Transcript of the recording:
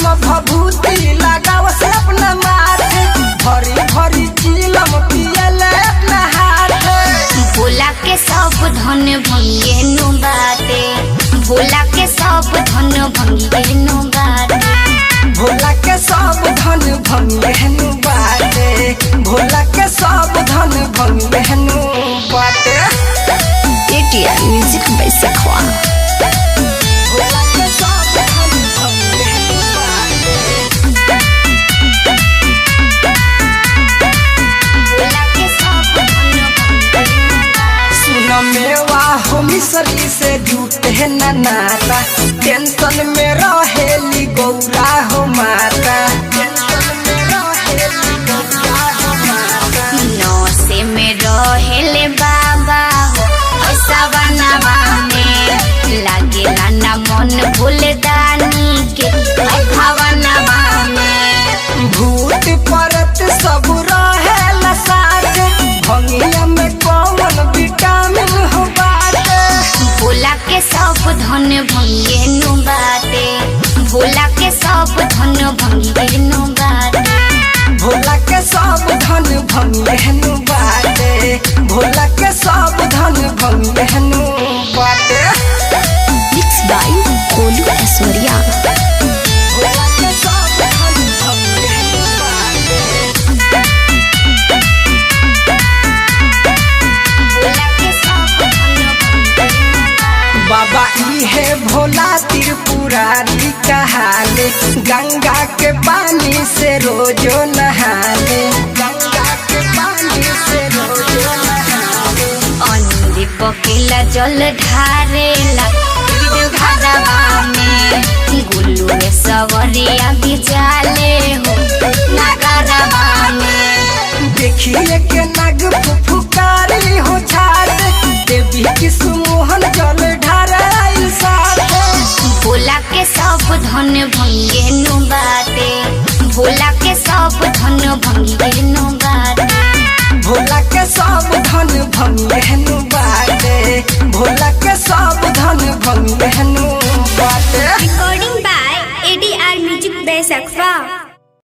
भस्म भभूति लगाव से अपना माथे भरी भरी चिलम पियले अपना हाथे। भोला के सब धन भंगे नु बाटे, भोला के सब धन भंगे नु बाटे, भोला के सब धन भंगे नु बाटे, भोला के सब धन भंगे नु बाटे। ATR म्यूजिक बाय सखवा। भोला के सब धन भंगे नु बाटे, भोला के सब धन भंगे नु बाटे। सुन मेवा हो मिसरी से जुटे न नाता, टेंशन में रहेली गौरा हो माता, टेंशन में रहेली गौरा हो माता। नौसे में रहेले बाबा हो ऐसा बनावा में लागेला ना मन भूले दानी के भावनावा में। भूत परत सब रहेला साथ, भंगिया में कौन विटामिन हो बाटे। भोला के सब धन भंगे नु बाटे, भोला के सब धन भंगे नु बाटे, भोला के सब धन भंगे नु बाटे, भोला के सब धन भंगे नु बाटे। मिक्स बाय कोलू ऐश्वर्या। भोला के सब धन भंगे नु बाटे, भोला के सब धन भंगे नु बाटे। बाबा इहे भोला त्रिपुरारी कहाले, गंगा के पानी से रोजो नहाले, गंगा के पानी से रोजो नहाले। अंधी पकेला जल ढारेला घरवा में, गुल्लू में सवरिया भी जाले हो नगरवा में। देखिए के नग फुफुकारी हो छात, देवी की सुमोहन जल ढाराइल साथ। भोला के सब धन भंगे नु बाटे, भोला के सब धन भंगे नु बाटे, भोला के सब धन भंगे नु बाटे, भोला के सब धन भंगे नु बाटे। Recording by ADR Music by Sakfa.